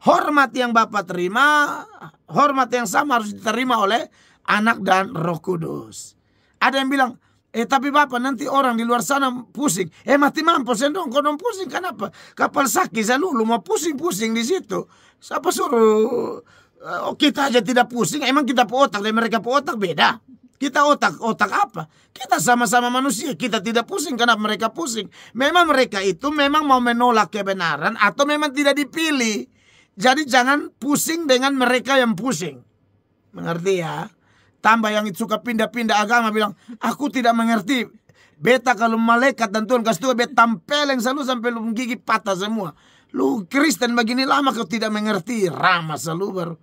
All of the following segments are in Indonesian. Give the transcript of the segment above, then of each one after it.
hormat yang Bapa terima, hormat yang sama harus diterima oleh Anak dan Roh Kudus. Ada yang bilang, tapi Bapak nanti orang di luar sana pusing. Mati mampus dong, kau dong pusing kenapa? Kapal sakit saya lu mau pusing-pusing di situ. Siapa suruh kita aja tidak pusing? Emang kita otak dan mereka otak beda. Kita otak apa? Kita sama-sama manusia. Kita tidak pusing karena mereka pusing. Memang mereka itu memang mau menolak kebenaran atau memang tidak dipilih. Jadi jangan pusing dengan mereka yang pusing. Mengerti ya? Tambah yang suka pindah-pindah agama bilang, aku tidak mengerti. Beta kalau malaikat dan Tuhan kasih Tuhan, beta tampeleng selalu sampai lu gigi patah semua. Lu Kristen begini lama kau tidak mengerti. Ramah selalu baru.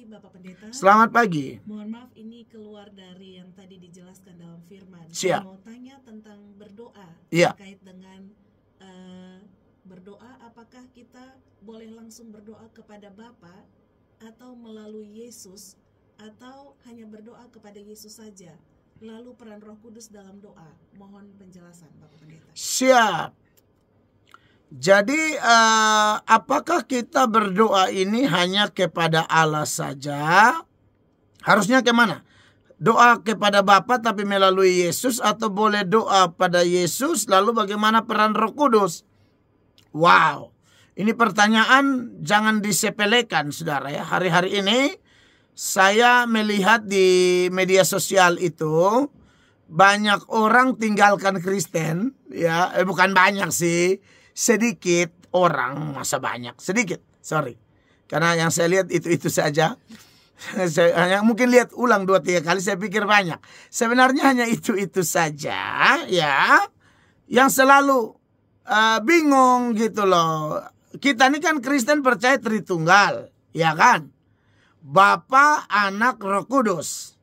Bapak Pendeta. Selamat pagi. Mohon maaf ini keluar dari yang tadi dijelaskan dalam firman. Siap. Mau tanya tentang berdoa. Iya. Terkait dengan berdoa, apakah kita boleh langsung berdoa kepada Bapa atau melalui Yesus, atau hanya berdoa kepada Yesus saja? Lalu peran Roh Kudus dalam doa. Mohon penjelasan Bapak Pendeta. Siap. Jadi apakah kita berdoa ini hanya kepada Allah saja? Harusnya kemana? Doa kepada Bapa tapi melalui Yesus, atau boleh doa pada Yesus lalu bagaimana peran Roh Kudus? Wow, ini pertanyaan jangan disepelekan saudara ya. Hari-hari ini saya melihat di media sosial itu banyak orang tinggalkan Kristen ya, bukan banyak sih. Sedikit orang, masa banyak? Sedikit, sorry. Karena yang saya lihat itu saja. Saya hanya mungkin lihat ulang 2-3 kali, saya pikir banyak. Sebenarnya hanya itu saja ya. Yang selalu bingung gitu loh. Kita ini kan Kristen percaya Tritunggal, ya kan? Bapa, Anak, Roh Kudus.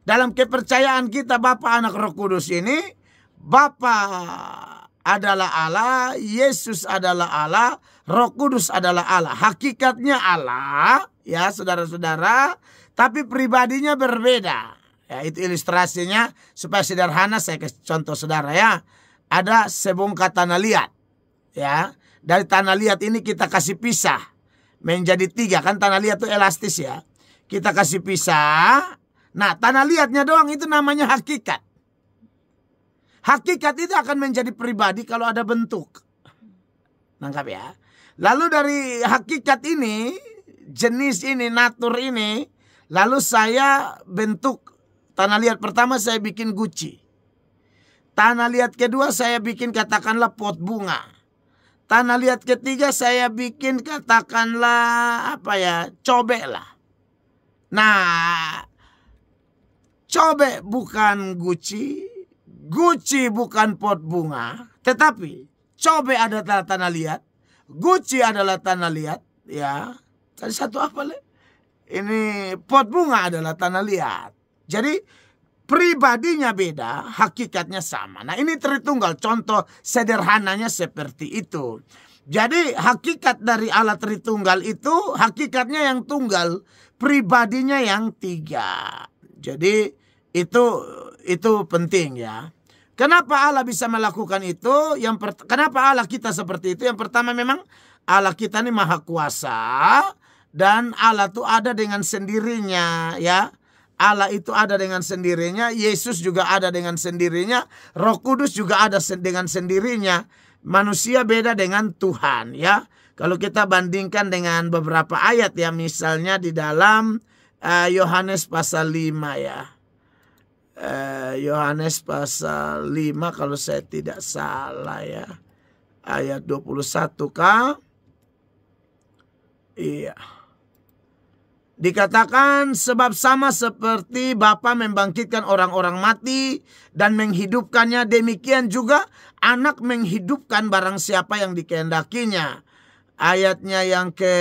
Dalam kepercayaan kita Bapa, Anak, Roh Kudus ini, Bapa adalah Allah, Yesus adalah Allah, Roh Kudus adalah Allah. Hakikatnya Allah, ya saudara-saudara, tapi pribadinya berbeda. Ya, itu ilustrasinya supaya sederhana, saya kasih contoh saudara ya. Ada sebongkah tanah liat. Ya, dari tanah liat ini kita kasih pisah menjadi 3, kan tanah liat itu elastis ya. Kita kasih pisah. Nah, tanah liatnya doang itu namanya hakikat. Hakikat itu akan menjadi pribadi kalau ada bentuk. Nangkap ya. Lalu dari hakikat ini, jenis ini, natur ini, lalu saya bentuk tanah liat pertama saya bikin guci. Tanah liat kedua saya bikin katakanlah pot bunga. Tanah liat ketiga saya bikin katakanlah apa ya, cobek lah. Nah, cobek bukan guci. Guci bukan pot bunga, tetapi cobek adalah tanah liat, guci adalah tanah liat, ya. Tadi satu apa le? Ini pot bunga adalah tanah liat. Jadi pribadinya beda, hakikatnya sama. Nah ini Tritunggal, contoh sederhananya seperti itu. Jadi hakikat dari Allah Tritunggal itu hakikatnya yang tunggal, pribadinya yang 3. Jadi itu penting ya. Kenapa Allah bisa melakukan itu? Kenapa Allah kita seperti itu? Yang pertama memang Allah kita ini maha kuasa. Dan Allah itu ada dengan sendirinya ya. Allah itu ada dengan sendirinya. Yesus juga ada dengan sendirinya. Roh Kudus juga ada dengan sendirinya. Manusia beda dengan Tuhan ya. Kalau kita bandingkan dengan beberapa ayat ya. Misalnya di dalam Yohanes pasal 5 ya. Yohanes pasal 5 kalau saya tidak salah ya. Ayat 21 kah? Iya. Dikatakan sebab sama seperti Bapa membangkitkan orang-orang mati dan menghidupkannya, demikian juga Anak menghidupkan barang siapa yang dikehendakinya. Ayatnya yang ke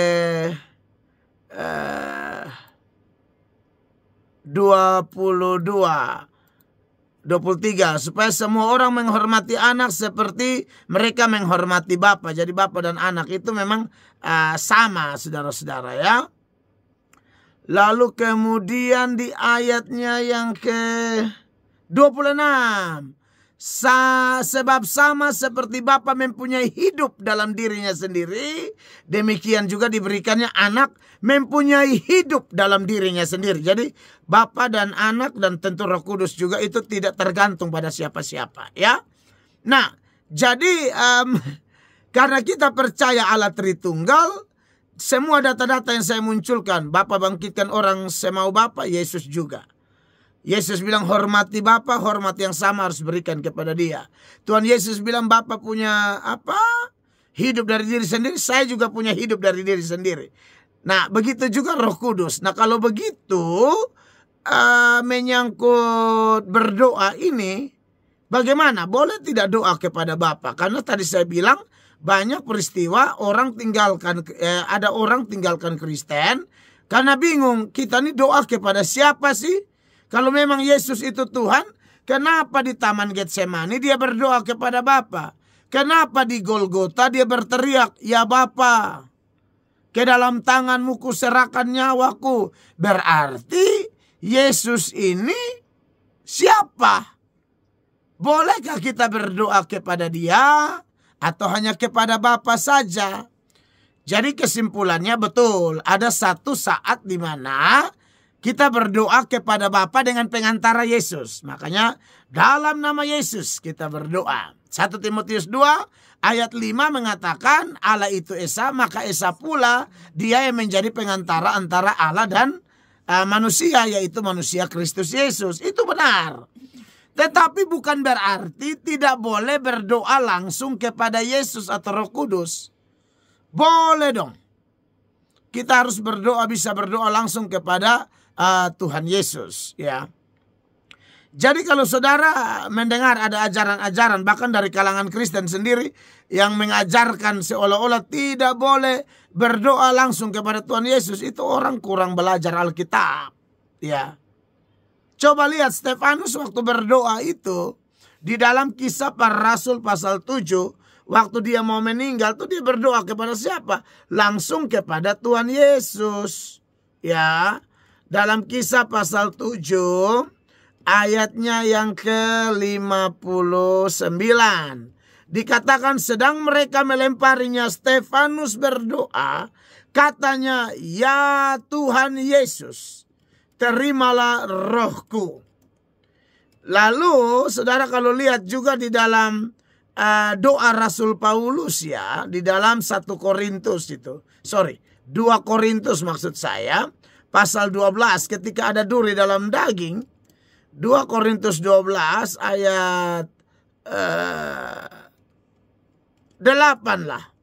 23 supaya semua orang menghormati Anak seperti mereka menghormati Bapa. Jadi Bapa dan Anak itu memang sama saudara-saudara ya. Lalu kemudian di ayatnya yang ke-26. Sebab sama seperti Bapa mempunyai hidup dalam dirinya sendiri, demikian juga diberikannya anak mempunyai hidup dalam dirinya sendiri. Jadi Bapa dan anak dan tentu Roh Kudus juga itu tidak tergantung pada siapa-siapa, ya. Nah, jadi karena kita percaya Allah Tritunggal, semua data-data yang saya munculkan, Bapa bangkitkan orang semau Bapa, Yesus juga. Yesus bilang hormati Bapa, hormat yang sama harus berikan kepada dia. Tuhan Yesus bilang Bapa punya apa? Hidup dari diri sendiri, saya juga punya hidup dari diri sendiri. Nah, begitu juga Roh Kudus. Nah, kalau begitu menyangkut berdoa ini, bagaimana? Boleh tidak doa kepada Bapa? Karena tadi saya bilang banyak peristiwa orang ada orang tinggalkan Kristen karena bingung, kita ini doa kepada siapa sih? Kalau memang Yesus itu Tuhan, kenapa di Taman Getsemani dia berdoa kepada Bapa? Kenapa di Golgota dia berteriak, ya Bapa, ke dalam tanganmu kuserahkan nyawaku. Berarti Yesus ini siapa? Bolehkah kita berdoa kepada dia atau hanya kepada Bapa saja? Jadi kesimpulannya betul, ada satu saat di mana kita berdoa kepada Bapa dengan pengantara Yesus. Makanya dalam nama Yesus kita berdoa. 1 Timotius 2 ayat 5 mengatakan Allah itu Esa, maka Esa pula dia yang menjadi pengantara antara Allah dan manusia, yaitu manusia Kristus Yesus. Itu benar. Tetapi bukan berarti tidak boleh berdoa langsung kepada Yesus atau Roh Kudus. Boleh dong. Kita harus berdoa, bisa berdoa langsung kepada Tuhan Yesus, ya. Jadi kalau saudara mendengar ada ajaran-ajaran bahkan dari kalangan Kristen sendiri yang mengajarkan seolah-olah tidak boleh berdoa langsung kepada Tuhan Yesus, itu orang kurang belajar Alkitab, ya. Coba lihat Stefanus waktu berdoa itu di dalam Kisah Para Rasul pasal 7, waktu dia mau meninggal tuh dia berdoa kepada siapa? Langsung kepada Tuhan Yesus, ya. Dalam Kisah pasal 7 ayatnya yang ke-59 dikatakan, sedang mereka melemparinya, Stefanus berdoa, katanya, ya Tuhan Yesus, terimalah rohku. Lalu saudara kalau lihat juga di dalam doa Rasul Paulus, ya, di dalam 2 Korintus maksud saya, pasal 12, ketika ada duri dalam daging, 2 Korintus 12 ayat 8 lah.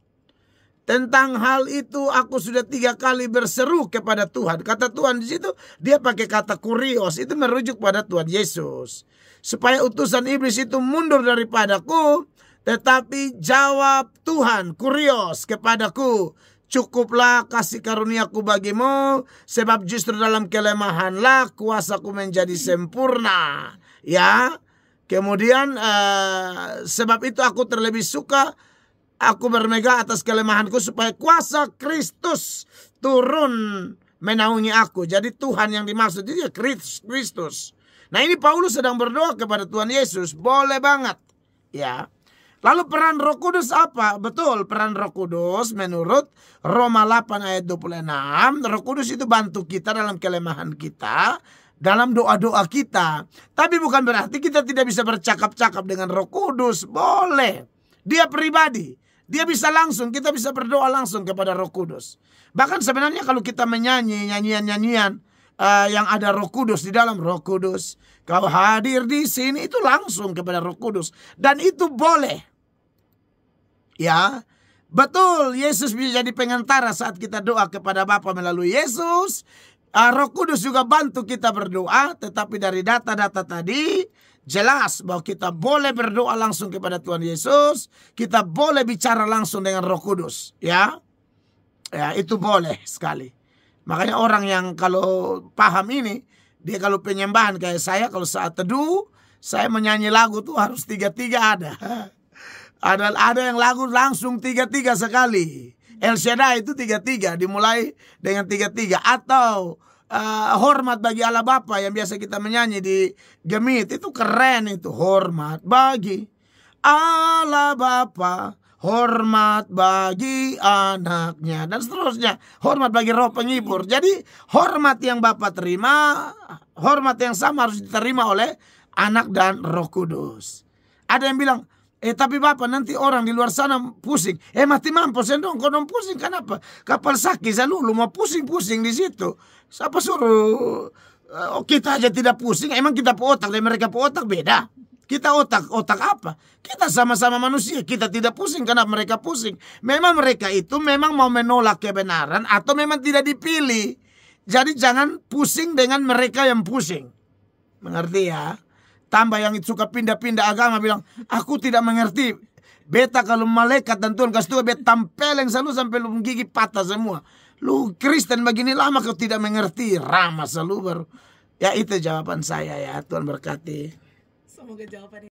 Tentang hal itu aku sudah 3 kali berseru kepada Tuhan. Kata Tuhan di situ dia pakai kata kurios, itu merujuk pada Tuhan Yesus. Supaya utusan iblis itu mundur daripadaku, tetapi jawab Tuhan kurios kepadaku, cukuplah kasih karuniaku bagimu, sebab justru dalam kelemahanlah kuasaku menjadi sempurna. Ya, kemudian sebab itu aku terlebih suka aku bermegah atas kelemahanku, supaya kuasa Kristus turun menaungi aku. Jadi Tuhan yang dimaksud itu Kristus. Nah, ini Paulus sedang berdoa kepada Tuhan Yesus, boleh banget, ya. Lalu peran Roh Kudus apa? Betul, peran Roh Kudus menurut Roma 8 ayat 26. Roh Kudus itu bantu kita dalam kelemahan kita, dalam doa-doa kita. Tapi bukan berarti kita tidak bisa bercakap-cakap dengan Roh Kudus. Boleh. Dia pribadi. Dia bisa langsung, kita bisa berdoa langsung kepada Roh Kudus. Bahkan sebenarnya kalau kita menyanyi nyanyian-nyanyian yang ada Roh Kudus di dalam, Roh Kudus, kau hadir di sini, itu langsung kepada Roh Kudus. Dan itu boleh. Ya, betul, Yesus bisa jadi pengantara saat kita doa kepada Bapa melalui Yesus. Roh Kudus juga bantu kita berdoa, tetapi dari data-data tadi jelas bahwa kita boleh berdoa langsung kepada Tuhan Yesus, kita boleh bicara langsung dengan Roh Kudus, ya. Ya, itu boleh sekali. Makanya orang yang kalau paham ini, dia kalau penyembahan kayak saya, kalau saat teduh, saya menyanyi lagu tuh harus 3-3 ada. Ada yang lagu langsung 3-3 sekali. El Shaddai itu 3-3, dimulai dengan 3-3. Atau hormat bagi Allah Bapa yang biasa kita menyanyi di Gemit, itu keren itu. Hormat bagi Allah Bapa, hormat bagi anaknya, dan seterusnya. Hormat bagi Roh Penghibur. Jadi hormat yang Bapa terima, hormat yang sama harus diterima oleh Anak dan Roh Kudus. Ada yang bilang, tapi Bapak nanti orang di luar sana pusing. Mati mampus dong, kau pusing kenapa? Kapal sakit selalu mau pusing-pusing di situ. Siapa suruh kita aja tidak pusing? Emang kita otak dan mereka otak beda? Kita otak apa? Kita sama-sama manusia, kita tidak pusing karena mereka pusing. Memang mereka itu memang mau menolak kebenaran atau memang tidak dipilih. Jadi jangan pusing dengan mereka yang pusing. Mengerti ya? Tambah yang suka pindah-pindah agama bilang, aku tidak mengerti. Beta kalau malaikat dan Tuhan kasih Tuhan, beta tampeleng selalu sampai lu gigi patah semua. Lu Kristen begini lama kau tidak mengerti. Ramah selalu baru. Ya itu jawaban saya ya. Tuhan berkati. Semoga jawaban